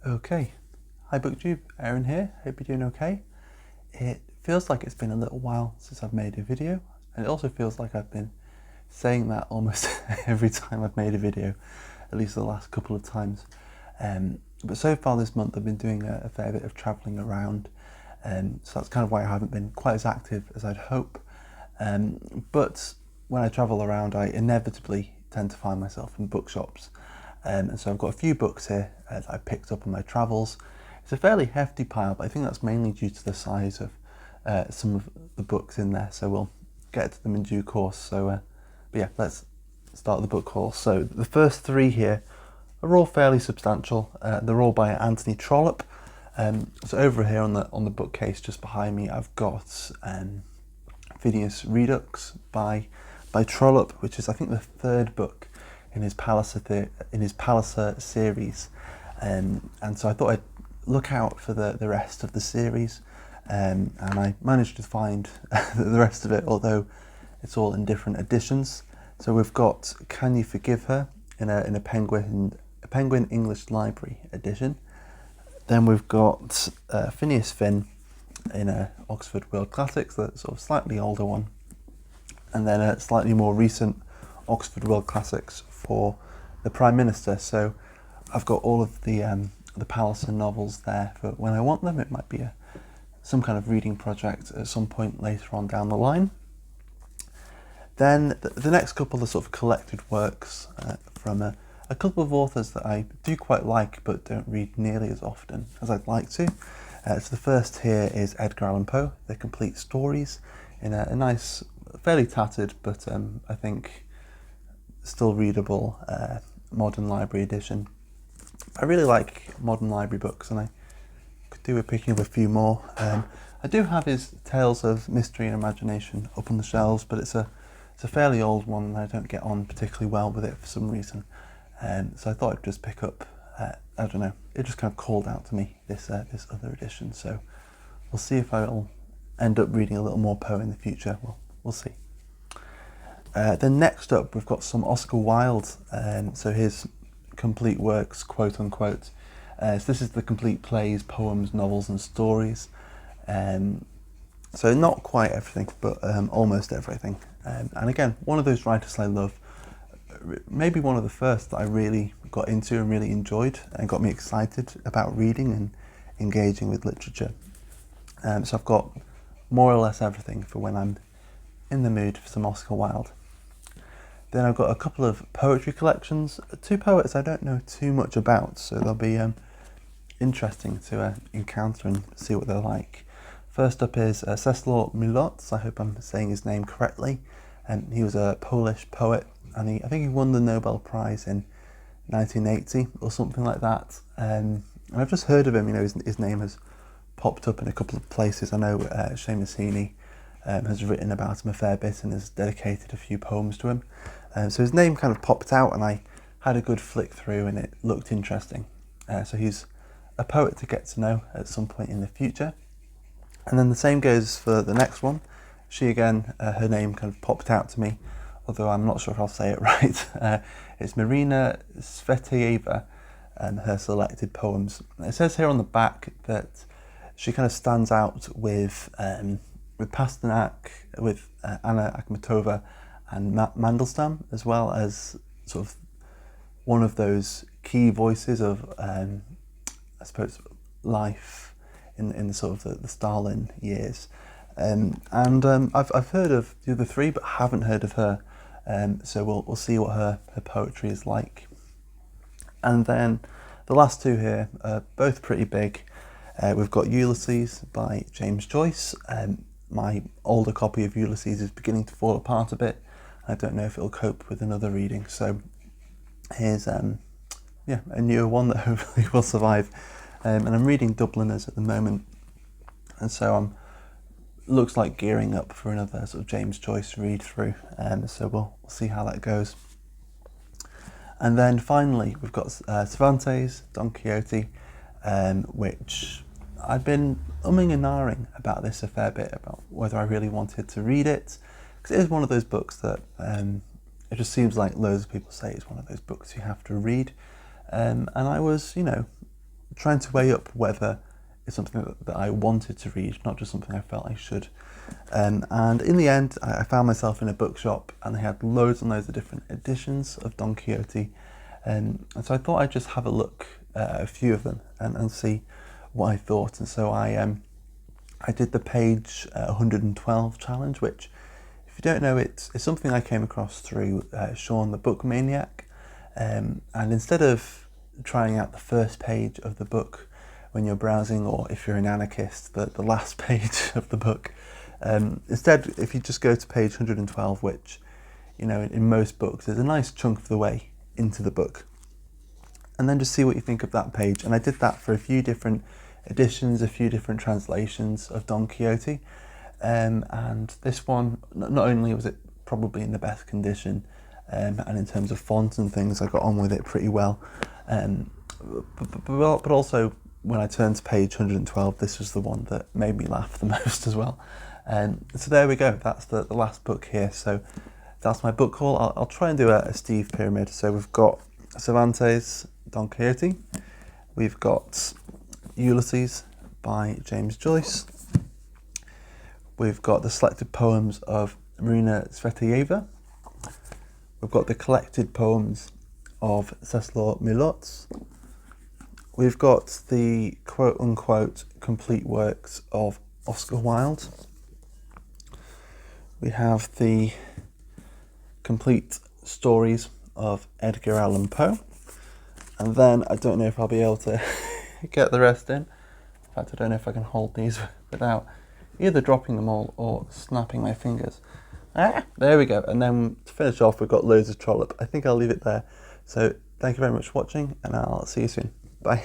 Okay, hi booktube, Aaron here, hope you're doing okay. It feels like it's been a little while since I've made a video, and it also feels like I've been saying that almost every time I've made a video, at least the last couple of times. But so far this month I've been doing a fair bit of travelling around, so that's kind of why I haven't been quite as active as I'd hope. But when I travel around I inevitably tend to find myself in bookshops. And so I've got a few books here that I picked up on my travels. It's a fairly hefty pile, but I think that's mainly due to the size of some of the books in there, so we'll get to them in due course. So, but yeah, let's start the book haul. So the first three here are all fairly substantial. They're all by Anthony Trollope. So over here on the bookcase just behind me, I've got Phineas Redux by Trollope, which is I think the third book in his Palliser series, and so I thought I'd look out for the rest of the series, and I managed to find the rest of it, although it's all in different editions. So we've got Can You Forgive Her in a Penguin English Library edition. Then we've got Phineas Finn in a Oxford World Classics, the sort of slightly older one, and then a slightly more recent Oxford World Classics for the Prime Minister. So I've got all of the Palliser novels there for when I want them. It might be some kind of reading project at some point later on down the line. Then the next couple are sort of collected works from a couple of authors that I do quite like but don't read nearly as often as I'd like to. So the first here is Edgar Allan Poe, The Complete Stories, in a nice, fairly tattered but I think still readable modern library edition. I really like modern library books, and I could do with picking up a few more. I do have his Tales of Mystery and Imagination up on the shelves, but it's a fairly old one and I don't get on particularly well with it for some reason. So I thought I'd just pick up, I don't know, it just kind of called out to me, this other edition. So we'll see if I'll end up reading a little more Poe in the future. We'll see. Then next up we've got some Oscar Wilde, so his complete works, quote unquote. So this is the complete plays, poems, novels and stories. So not quite everything, but almost everything. And again, one of those writers I love, maybe one of the first that I really got into and really enjoyed and got me excited about reading and engaging with literature. So I've got more or less everything for when I'm in the mood for some Oscar Wilde. Then I've got a couple of poetry collections, two poets I don't know too much about, so they'll be interesting to encounter and see what they're like. First up is Czesław Miłosz, I hope I'm saying his name correctly. He was a Polish poet, and I think he won the Nobel Prize in 1980 or something like that. And I've just heard of him, his name has popped up in a couple of places. I know Seamus Heaney has written about him a fair bit and has dedicated a few poems to him. So his name kind of popped out and I had a good flick through and it looked interesting. So he's a poet to get to know at some point in the future. And then the same goes for the next one. She again, her name kind of popped out to me, although I'm not sure if I'll say it right. It's Marina Tsvetaeva and her selected poems. It says here on the back that she kind of stands out with Pasternak, with Anna Akhmatova and Mandelstam, as well as sort of one of those key voices of, I suppose, life in the sort of the Stalin years. I've heard of the other three, but haven't heard of her. So we'll see what her poetry is like. And then the last two here are both pretty big. We've got Ulysses by James Joyce. My older copy of Ulysses is beginning to fall apart a bit. I don't know if it'll cope with another reading. So here's a newer one that hopefully will survive. And I'm reading Dubliners at the moment, and so looks like gearing up for another sort of James Joyce read through. So we'll see how that goes. And then finally we've got Cervantes' Don Quixote, which I've been umming and ahhing about this a fair bit, about whether I really wanted to read it, because it is one of those books that it just seems like loads of people say it's one of those books you have to read. And I was, trying to weigh up whether it's something that I wanted to read, not just something I felt I should. And in the end, I found myself in a bookshop, and they had loads and loads of different editions of Don Quixote. And so I thought I'd just have a look at a few of them and see what I thought. And so I did the page 112 challenge, which, if you don't know, it's something I came across through Sean the Book Maniac. And instead of trying out the first page of the book when you're browsing, or if you're an anarchist, the last page of the book, instead, if you just go to page 112, which, you know, in most books is a nice chunk of the way into the book, and then just see what you think of that page. And I did that for a few different editions, a few different translations of Don Quixote, and this one, not only was it probably in the best condition, and in terms of font and things, I got on with it pretty well, but also when I turned to page 112, this was the one that made me laugh the most as well. So there we go, that's the last book here. So that's my book haul. I'll try and do a Steve pyramid. So we've got Cervantes' Don Quixote, we've got Ulysses by James Joyce, we've got the selected poems of Marina Tsvetaeva, we've got the collected poems of Czeslaw Milosz, we've got the quote-unquote complete works of Oscar Wilde, we have the complete stories of Edgar Allan Poe, and then I don't know if I'll be able to get the rest in. In fact, I don't know if I can hold these without either dropping them all or snapping my fingers. There we go. And then to finish off, we've got loads of Trollope. I think I'll leave it there. So thank you very much for watching, and I'll see you soon. Bye.